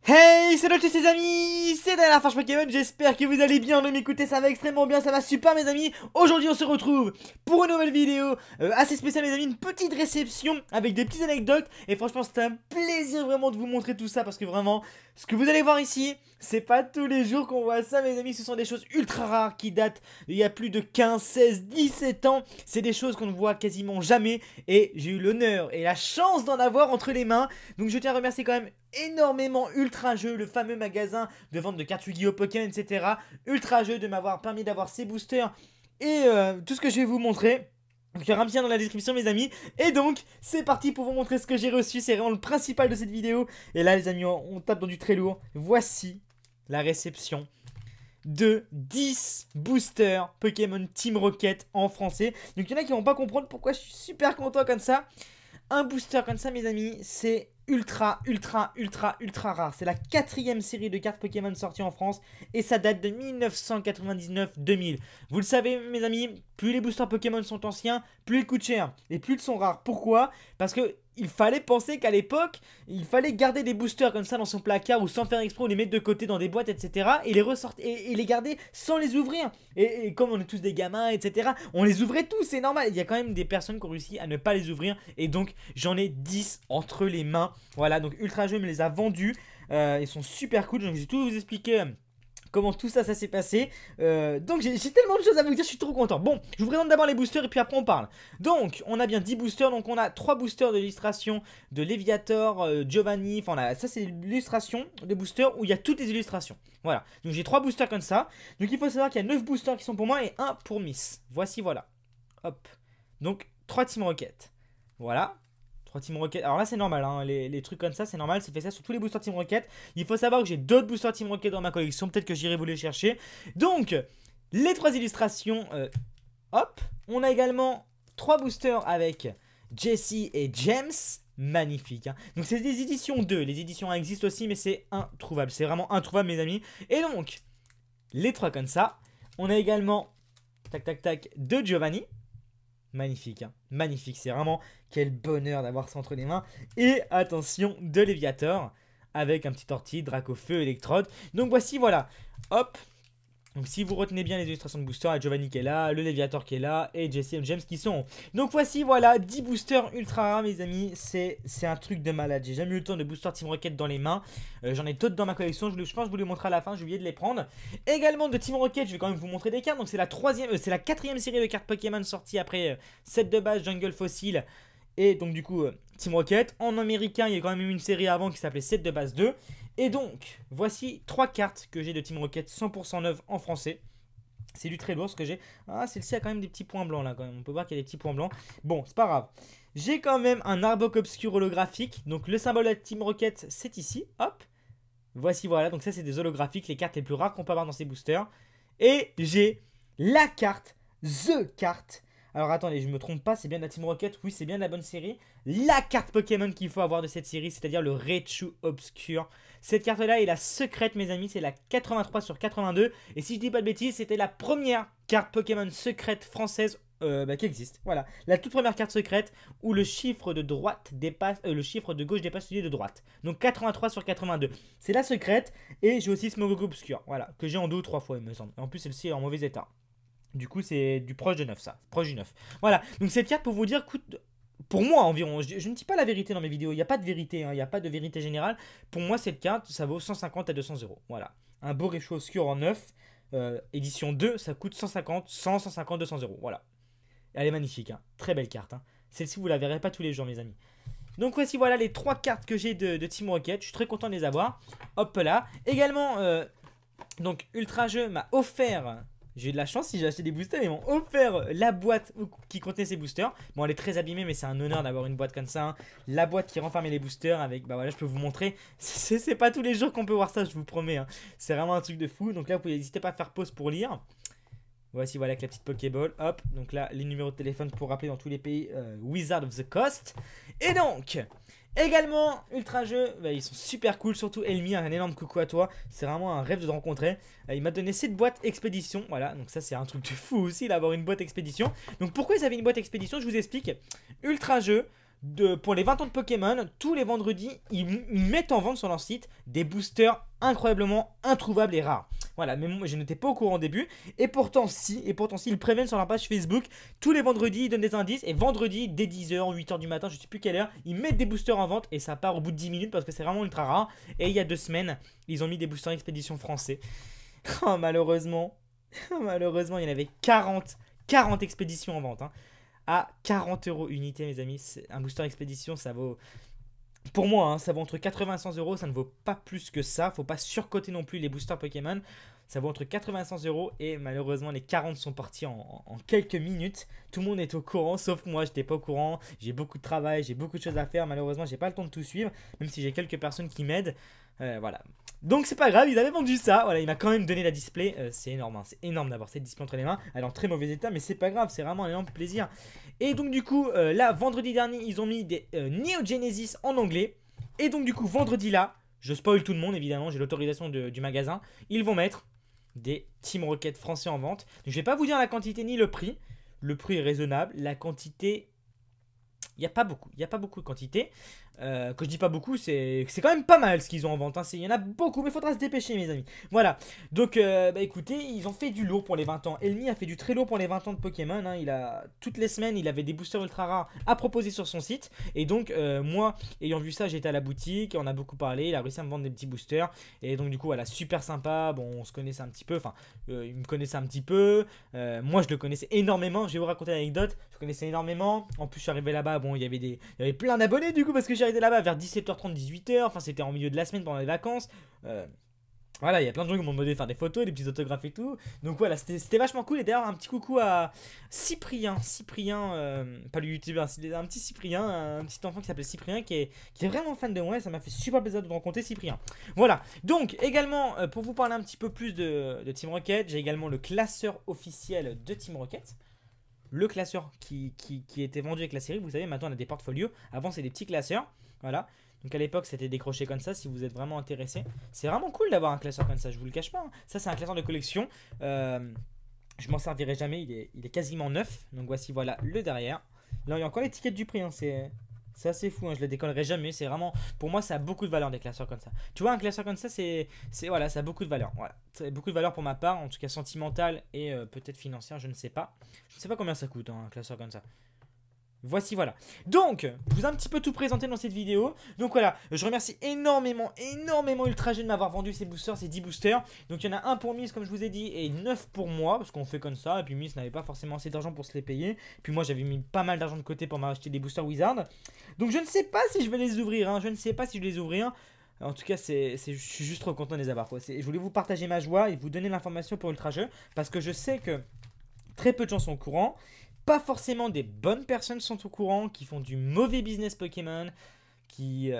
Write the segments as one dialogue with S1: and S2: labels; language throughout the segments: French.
S1: Hey, salut à tous les amis, c'est Daniel Farge Pokémon, j'espère que vous allez bien, de m'écouter, ça va extrêmement bien, ça va super mes amis. Aujourd'hui on se retrouve pour une nouvelle vidéo assez spéciale mes amis, une petite réception avec des petites anecdotes. Et franchement c'est un plaisir vraiment de vous montrer tout ça parce que vraiment, ce que vous allez voir ici, c'est pas tous les jours qu'on voit ça mes amis. Ce sont des choses ultra rares qui datent il y a plus de 15, 16, 17 ans. C'est des choses qu'on ne voit quasiment jamais et j'ai eu l'honneur et la chance d'en avoir entre les mains. Donc je tiens à remercier quand même énormément Ultra Jeu, le fameux magasin de vente de cartes Yu-Gi-Oh! Pokémon, etc. Ultra Jeu de m'avoir permis d'avoir ces boosters et tout ce que je vais vous montrer. Donc il y aura un lien dans la description mes amis. Et donc c'est parti pour vous montrer ce que j'ai reçu. C'est vraiment le principal de cette vidéo. Et là les amis on tape dans du très lourd. Voici la réception de 10 boosters Pokémon Team Rocket en français. Donc il y en a qui vont pas comprendre pourquoi je suis super content comme ça. Un booster comme ça mes amis, c'est ultra rare. C'est la 4ème série de cartes Pokémon sortie en France et ça date de 1999-2000. Vous le savez mes amis, plus les boosters Pokémon sont anciens, plus ils coûtent cher et plus ils sont rares. Pourquoi? Parce que il fallait penser qu'à l'époque, il fallait garder des boosters comme ça dans son placard ou sans faire exprès, ou les mettre de côté dans des boîtes, etc. Et les ressortir et les garder sans les ouvrir. Et comme on est tous des gamins, etc., on les ouvrait tous, c'est normal. Il y a quand même des personnes qui ont réussi à ne pas les ouvrir. Et donc, j'en ai 10 entre les mains. Voilà, donc Ultra Jeu me les a vendus. Ils sont super cool. Donc, j'ai tout vous expliqué. Comment tout ça s'est passé. Donc j'ai tellement de choses à vous dire, je suis trop content. Bon, je vous présente d'abord les boosters et puis après on parle. Donc on a bien 10 boosters, donc on a 3 boosters de l'illustration de Léviator, Giovanni. Enfin ça c'est l'illustration de boosters où il y a toutes les illustrations. Voilà, donc j'ai 3 boosters comme ça. Donc il faut savoir qu'il y a 9 boosters qui sont pour moi et 1 pour Miss. Voici voilà. Hop. Donc 3 Team Rocket. Voilà. 3 Team Rocket. Alors là c'est normal hein. Les trucs comme ça c'est normal, c'est fait ça sur tous les boosters Team Rocket. Il faut savoir que j'ai d'autres boosters Team Rocket dans ma collection, peut-être que j'irai vous les chercher. Donc les 3 illustrations, hop. On a également 3 boosters avec Jesse et James. Magnifique hein. Donc c'est des éditions 2, les éditions 1 existent aussi mais c'est introuvable, c'est vraiment introuvable mes amis. Et donc les 3 comme ça. On a également tac tac tac de Giovanni. Magnifique, hein. Magnifique, c'est vraiment quel bonheur d'avoir ça entre les mains. Et attention, de Léviator avec un petit ortie, Dracofeu, Électrode. Donc voici, voilà, hop. Donc si vous retenez bien les illustrations de boosters, il y a Giovanni qui est là, le Léviator qui est là et Jesse et James qui sont. Donc voici voilà 10 boosters ultra rares mes amis, c'est un truc de malade. J'ai jamais eu le temps de booster Team Rocket dans les mains. J'en ai d'autres dans ma collection, je pense que je vous les montrer à la fin, j'ai oublié de les prendre. Également de Team Rocket, je vais quand même vous montrer des cartes. Donc c'est la 4ème série de cartes Pokémon sortie après set de base, Jungle Fossil. Et donc du coup Team Rocket. En américain il y a quand même eu une série avant qui s'appelait set de base 2. Et donc voici 3 cartes que j'ai de Team Rocket 100% neuves en français. C'est du très lourd ce que j'ai. Ah celle-ci a quand même des petits points blancs là quand même. On peut voir qu'il y a des petits points blancs. Bon c'est pas grave. J'ai quand même un Arbok Obscur holographique. Donc le symbole de Team Rocket c'est ici. Hop. Voici voilà. Donc ça c'est des holographiques. Les cartes les plus rares qu'on peut avoir dans ces boosters. Et j'ai la carte. The carte. Alors attendez, je me trompe pas, c'est bien de la Team Rocket, oui c'est bien de la bonne série. La carte Pokémon qu'il faut avoir de cette série, c'est-à-dire le Raichu Obscur. Cette carte là est la secrète mes amis, c'est la 83 sur 82. Et si je dis pas de bêtises, c'était la première carte Pokémon secrète française qui existe. Voilà, la toute première carte secrète où le chiffre de droite dépasse, le chiffre de gauche dépasse celui de droite. Donc 83 sur 82. C'est la secrète. Et j'ai aussi Smogoku Obscur, voilà, que j'ai en 2 ou 3 fois il me semble. En plus celle-ci est en mauvais état. Du coup, c'est du proche de 9, ça. Proche du 9. Voilà. Donc, cette carte, pour vous dire, coûte, pour moi environ, je ne dis pas la vérité dans mes vidéos. Il n'y a pas de vérité. Hein, il n'y a pas de vérité générale. Pour moi, cette carte, ça vaut 150 à 200 euros. Voilà. Un beau Raichu Obscur en 9. Édition 2, ça coûte 150, 100, 150, 200 euros. Voilà. Elle est magnifique. Hein. Très belle carte. Hein. Celle-ci, vous la verrez pas tous les jours, mes amis. Donc, voici, voilà les 3 cartes que j'ai de Team Rocket. Je suis très content de les avoir. Hop là. Également, donc, Ultra Jeu m'a offert. J'ai eu de la chance si j'ai acheté des boosters, ils m'ont offert la boîte qui contenait ces boosters. Bon, elle est très abîmée, mais c'est un honneur d'avoir une boîte comme ça. Hein. La boîte qui renfermait les boosters avec, bah voilà, je peux vous montrer. C'est pas tous les jours qu'on peut voir ça, je vous promets. Hein. C'est vraiment un truc de fou. Donc là, vous pouvez n'hésiter pas à faire pause pour lire. Voici, voilà, avec la petite Pokéball. Hop, donc là, les numéros de téléphone pour rappeler dans tous les pays Wizard of the Coast. Et donc, également, Ultra Jeu, bah, ils sont super cool, surtout Elmi, un énorme coucou à toi. C'est vraiment un rêve de te rencontrer. Il m'a donné cette boîte expédition. Voilà, donc ça, c'est un truc de fou aussi d'avoir une boîte expédition. Donc, pourquoi ils avaient une boîte expédition? Je vous explique. Ultra Jeu pour les 20 ans de Pokémon, tous les vendredis, ils mettent en vente sur leur site des boosters incroyablement introuvables et rares. Voilà, mais moi je n'étais pas au courant au début. Et pourtant si, ils préviennent sur leur page Facebook. Tous les vendredis, ils donnent des indices. Et vendredi, dès 10h, 8h du matin, je ne sais plus quelle heure, ils mettent des boosters en vente. Et ça part au bout de 10 minutes parce que c'est vraiment ultra rare. Et il y a 2 semaines, ils ont mis des boosters expédition français. Oh, malheureusement, malheureusement, il y en avait 40 expéditions en vente. Hein. À 40 € unité, mes amis. Un booster expédition, ça vaut... Pour moi, hein, ça vaut entre 80 et 100 €. Ça ne vaut pas plus que ça. Faut pas surcoter non plus les boosters Pokémon. Ça vaut entre 80 et 100 €. Et malheureusement, les 40 sont partis en quelques minutes. Tout le monde est au courant, sauf moi. J'étais pas au courant. J'ai beaucoup de travail. J'ai beaucoup de choses à faire. Malheureusement, j'ai pas le temps de tout suivre. Même si j'ai quelques personnes qui m'aident. Voilà. Donc c'est pas grave, ils avaient vendu ça. Voilà, il m'a quand même donné la display. C'est énorme, hein. C'est énorme d'avoir cette display entre les mains. Elle est en très mauvais état, mais c'est pas grave, c'est vraiment un énorme plaisir. Et donc du coup, là, vendredi dernier, ils ont mis des Neo Genesis en anglais. Et donc du coup, vendredi là, je spoil tout le monde évidemment, j'ai l'autorisation du magasin. Ils vont mettre des Team Rocket français en vente. Donc, je vais pas vous dire la quantité ni le prix. Le prix est raisonnable. La quantité, il n'y a pas beaucoup. Il n'y a pas beaucoup de quantité. Que je dis pas beaucoup, c'est quand même pas mal ce qu'ils ont en vente. Hein. Il y en a beaucoup, mais il faudra se dépêcher, mes amis. Voilà. Donc, bah écoutez, ils ont fait du lourd pour les 20 ans. Elmi a fait du très lourd pour les 20 ans de Pokémon. Hein. Toutes les semaines, il avait des boosters ultra rares à proposer sur son site. Et donc, moi, ayant vu ça, j'étais à la boutique. On a beaucoup parlé. Il a réussi à me vendre des petits boosters. Et donc, du coup, voilà, super sympa. Bon, on se connaissait un petit peu. Enfin, il me connaissait un petit peu. Moi, je le connaissais énormément. Je vais vous raconter l'anecdote. Je connaissais énormément. En plus, je suis arrivé là-bas. Bon, il y avait plein d'abonnés du coup parce que j'ai arrêté là-bas vers 17h30, 18h. Enfin, c'était en milieu de la semaine pendant les vacances. Voilà, il y a plein de gens qui m'ont demandé de faire des photos, des petits autographes et tout. Donc voilà, c'était vachement cool. Et d'ailleurs, un petit coucou à Cyprien. Pas le youtubeur, c'est un petit Cyprien, un petit enfant qui s'appelle Cyprien qui est vraiment fan de moi. Et ça m'a fait super plaisir de rencontrer Cyprien. Voilà, donc également, pour vous parler un petit peu plus de Team Rocket, j'ai également le classeur officiel de Team Rocket. Le classeur qui était vendu avec la série, vous savez, maintenant on a des portfolios. Avant, c'est des petits classeurs. Voilà. Donc à l'époque, c'était décroché comme ça. Si vous êtes vraiment intéressé, c'est vraiment cool d'avoir un classeur comme ça. Je vous le cache pas. Hein. Ça, c'est un classeur de collection. Je m'en servirai jamais. Il est quasiment neuf. Donc voici, voilà le derrière. Là, il y a encore l'étiquette du prix. Hein. C'est assez fou. Hein. Je la décollerai jamais. C'est vraiment, pour moi, ça a beaucoup de valeur des classeurs comme ça. Tu vois, un classeur comme ça, voilà, ça a beaucoup de valeur. Voilà, ça a beaucoup de valeur pour ma part, en tout cas sentimentale et peut-être financière. Je ne sais pas. Je ne sais pas combien ça coûte hein, un classeur comme ça. Voici, voilà. Donc, je vous ai un petit peu tout présenté dans cette vidéo. Donc voilà, je remercie énormément Ultra G de m'avoir vendu ces boosters, ces 10 boosters. Donc il y en a un pour Miss, comme je vous ai dit, et 9 pour moi, parce qu'on fait comme ça. Et puis Miss n'avait pas forcément assez d'argent pour se les payer. Puis moi, j'avais mis pas mal d'argent de côté pour m'acheter des boosters Wizard. Donc je ne sais pas si je vais les ouvrir. Hein. Je ne sais pas si je vais les ouvrir. En tout cas, je suis juste trop content de les avoir. Quoi. Je voulais vous partager ma joie et vous donner l'information pour Ultra G. Parce que je sais que très peu de gens sont au courant. Pas forcément des bonnes personnes sont au courant, qui font du mauvais business Pokémon, qui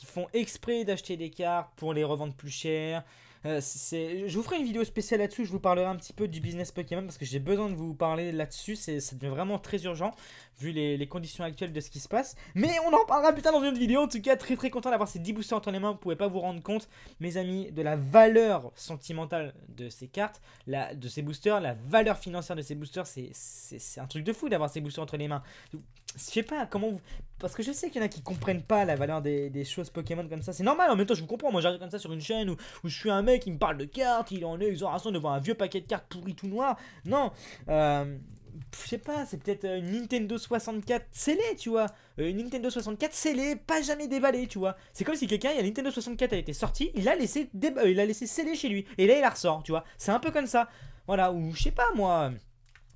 S1: font exprès d'acheter des cartes pour les revendre plus cher. Je vous ferai une vidéo spéciale là-dessus, je vous parlerai un petit peu du business Pokémon parce que j'ai besoin de vous parler là-dessus, ça devient vraiment très urgent vu les conditions actuelles de ce qui se passe. Mais on en parlera plus tard dans une autre vidéo, en tout cas très content d'avoir ces 10 boosters entre les mains, vous pouvez pas vous rendre compte mes amis de la valeur sentimentale de ces cartes, de ces boosters, la valeur financière de ces boosters, c'est un truc de fou d'avoir ces boosters entre les mains. Je sais pas comment vous... Parce que je sais qu'il y en a qui comprennent pas la valeur des choses Pokémon comme ça. C'est normal, en même temps je vous comprends. Moi j'arrive comme ça sur une chaîne où je suis un mec qui me parle de cartes, il en est exoration devant un vieux paquet de cartes pourri tout noir. Non, je sais pas, c'est peut-être une Nintendo 64 scellée, tu vois. Une Nintendo 64 scellée, pas jamais déballée, tu vois. C'est comme si quelqu'un, il y a Nintendo 64 a été sorti, il a laissé sceller chez lui. Et là il la ressort, tu vois. C'est un peu comme ça. Voilà, ou je sais pas moi...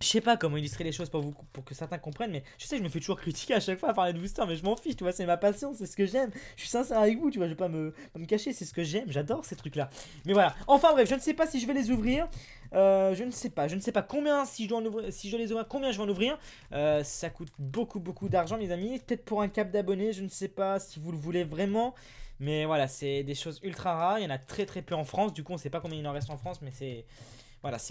S1: Je sais pas comment illustrer les choses pour que certains comprennent, mais je sais que je me fais toujours critiquer à chaque fois à parler de booster, mais je m'en fiche, tu vois, c'est ma passion, c'est ce que j'aime. Je suis sincère avec vous, tu vois, je vais pas me cacher, c'est ce que j'aime, j'adore ces trucs-là. Mais voilà, enfin bref, je ne sais pas si je vais les ouvrir, je ne sais pas combien, si je dois les ouvrir, combien je vais en ouvrir. Ça coûte beaucoup d'argent, mes amis, peut-être pour un cap d'abonnés, je ne sais pas si vous le voulez vraiment. Mais voilà, c'est des choses ultra rares, il y en a très peu en France, du coup on sait pas combien il en reste en France, mais c'est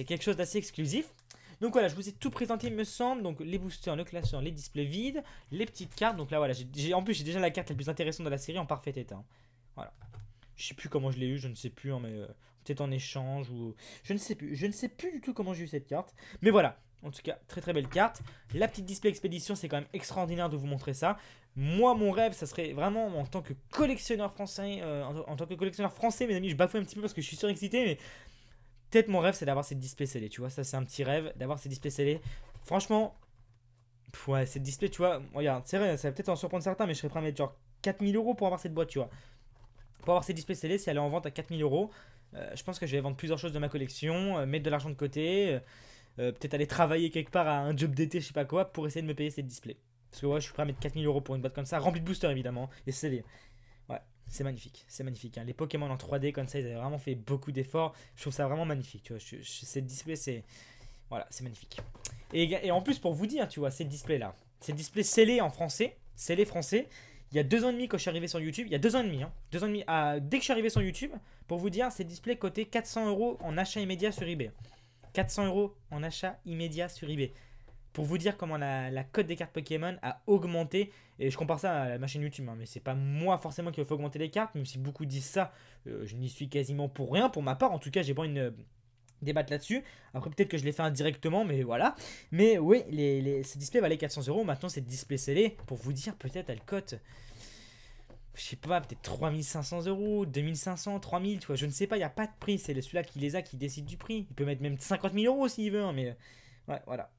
S1: quelque chose d'assez exclusif. Donc voilà, je vous ai tout présenté, il me semble. Donc les boosters, le classeur, les displays vides, les petites cartes. Donc là, voilà, en plus, j'ai déjà la carte la plus intéressante de la série en parfait état. Voilà. Je sais plus comment je l'ai eu, je ne sais plus, hein, mais peut-être en échange ou... Je ne sais plus du tout comment j'ai eu cette carte. Mais voilà. En tout cas, très très belle carte. La petite display expédition, c'est quand même extraordinaire de vous montrer ça. Moi, mon rêve, ça serait vraiment en tant que collectionneur français, mes amis, je bafoue un petit peu parce que je suis surexcité, mais peut-être mon rêve, c'est d'avoir cette display scellée, tu vois. Ça, c'est un petit rêve, d'avoir cette display scellée. Franchement, ouais, cette display, tu vois, regarde, c'est vrai, ça va peut-être en surprendre certains, mais je serais prêt à mettre genre 4000 € pour avoir cette boîte, tu vois. Pour avoir cette display scellée, si elle est en vente à 4000 €, je pense que je vais vendre plusieurs choses de ma collection, mettre de l'argent de côté, peut-être aller travailler quelque part à un job d'été, je sais pas quoi, pour essayer de me payer cette display. Parce que ouais, je suis prêt à mettre 4000 € pour une boîte comme ça, remplie de boosters évidemment, et scellée. Ouais, c'est magnifique. Hein. Les Pokémon en 3D comme ça, ils avaient vraiment fait beaucoup d'efforts. Je trouve ça vraiment magnifique, tu vois. Cette display, c'est voilà, c'est magnifique. Et en plus, pour vous dire, tu vois, cette display-là, cette display scellée en français, scellée français, il y a 2 ans et demi quand je suis arrivé sur YouTube, il y a 2 ans et demi, hein, 2 ans et demi, dès que je suis arrivé sur YouTube, pour vous dire, cette display cotait 400 € en achat immédiat sur eBay. 400 € en achat immédiat sur eBay. Pour vous dire comment la cote des cartes Pokémon a augmenté. Et je compare ça à ma chaîne YouTube, hein, mais c'est pas moi forcément qui va faire augmenter les cartes, même si beaucoup disent ça, je n'y suis quasiment pour rien, pour ma part. En tout cas, j'ai pas une débattre là-dessus. Après, peut-être que je l'ai fait indirectement, mais voilà. Mais oui, ces displays valaient 400 €. Maintenant, cette display scellée, pour vous dire, peut-être elle cote, je sais pas, peut-être 3500 €, 2500, 3000, tu vois, je ne sais pas, il n'y a pas de prix. C'est celui-là qui les a qui décide du prix. Il peut mettre même 50 000 € s'il veut, hein, mais ouais, voilà.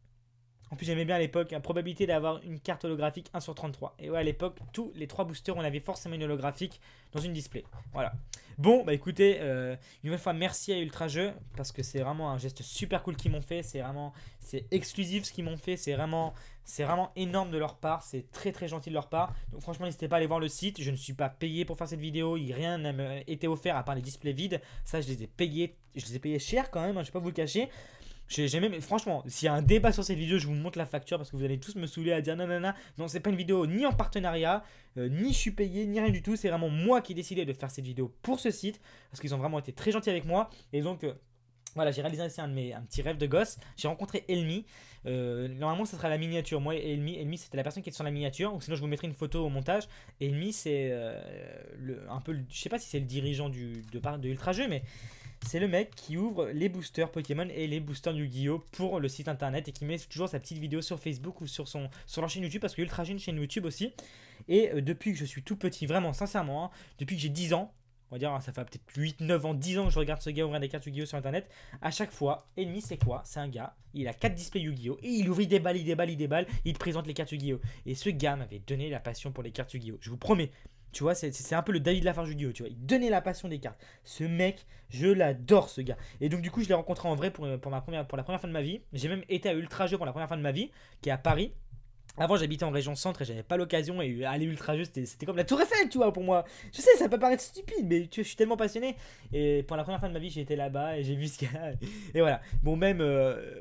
S1: En plus, j'aimais bien à l'époque la probabilité d'avoir une carte holographique 1 sur 33. Et ouais, à l'époque, tous les 3 boosters, on avait forcément une holographique dans une display. Voilà. Bon, bah écoutez, une nouvelle fois, merci à Ultra Jeux parce que c'est vraiment un geste super cool qu'ils m'ont fait. C'est exclusif ce qu'ils m'ont fait. C'est vraiment énorme de leur part. C'est très très gentil de leur part. Donc franchement, n'hésitez pas à aller voir le site. Je ne suis pas payé pour faire cette vidéo. Rien n'a été offert à part les displays vides. Ça, je les ai payés cher quand même. Hein, je ne vais pas vous le cacher. Franchement, s'il y a un débat sur cette vidéo, je vous montre la facture parce que vous allez tous me saouler à dire non, non, c'est pas une vidéo ni en partenariat, ni je suis payé, ni rien du tout. C'est vraiment moi qui ai décidé de faire cette vidéo pour ce site parce qu'ils ont vraiment été très gentils avec moi. Et donc, voilà, j'ai réalisé un petit rêve de gosse. J'ai rencontré Elmi. Normalement, ça sera la miniature. Moi, Elmi, c'était la personne qui était sur la miniature. Ou sinon, je vous mettrai une photo au montage. Elmi, c'est je sais pas si c'est le dirigeant de Ultra Jeux, mais c'est le mec qui ouvre les boosters Pokémon et les boosters Yu-Gi-Oh pour le site internet et qui met toujours sa petite vidéo sur Facebook ou sur leur chaîne YouTube parce que Ultra Jeux a une chaîne YouTube aussi. Et depuis que je suis tout petit, vraiment, sincèrement, hein, depuis que j'ai 10 ans, on va dire, ça fait peut-être 8, 9 ans, 10 ans que je regarde ce gars ouvrir des cartes Yu-Gi-Oh sur internet. À chaque fois, Ennemi, c'est quoi? C'est un gars, il a 4 displays Yu-Gi-Oh! Et il ouvre, il déballe, il te présente les cartes Yu-Gi-Oh! Et ce gars m'avait donné la passion pour les cartes Yu-Gi-Oh! Je vous promets. Tu vois, c'est un peu le David Lafarge Yu-Gi-Oh! Tu vois, il donnait la passion des cartes. Ce mec, je l'adore, ce gars. Et donc, du coup, je l'ai rencontré en vrai pour la première fois de ma vie. J'ai même été à Ultra Jeux pour la première fois de ma vie, qui est à Paris. Avant, j'habitais en région centre et j'avais pas l'occasion. Et aller Ultra Jeux, c'était comme la Tour Eiffel, tu vois, pour moi. Je sais, ça peut paraître stupide, mais je suis tellement passionné. Et pour la première fois de ma vie, j'ai été là-bas et j'ai vu ce gars. Et voilà. Bon, même,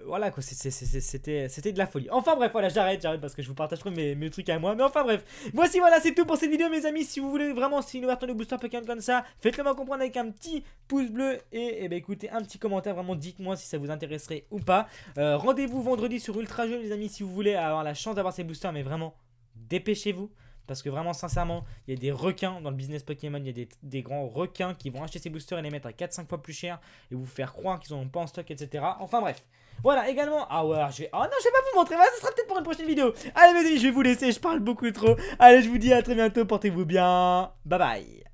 S1: voilà, quoi, c'était de la folie. Enfin, bref, voilà, j'arrête parce que je vous partage trop mes trucs à moi. Mais enfin, bref. Voici, voilà, c'est tout pour cette vidéo, mes amis. Si vous voulez vraiment, si une ouverture de booster Pokémon comme ça, faites-le moi comprendre avec un petit pouce bleu. Et ben, écoutez, un petit commentaire. Vraiment, dites-moi si ça vous intéresserait ou pas. Rendez-vous vendredi sur Ultra Jeux, les amis, si vous voulez avoir la chance d'avoir ces boosters, mais vraiment, dépêchez-vous. Parce que vraiment, sincèrement, il y a des requins dans le business Pokémon. Il y a des grands requins qui vont acheter ces boosters et les mettre à 4-5 fois plus cher et vous faire croire qu'ils n'en ont pas en stock, etc. Enfin bref. Voilà, également. Ah ouais, non, je vais pas vous montrer. Voilà, ce sera peut-être pour une prochaine vidéo. Allez, mes amis, je vais vous laisser. Je parle beaucoup trop. Allez, je vous dis à très bientôt. Portez-vous bien. Bye bye.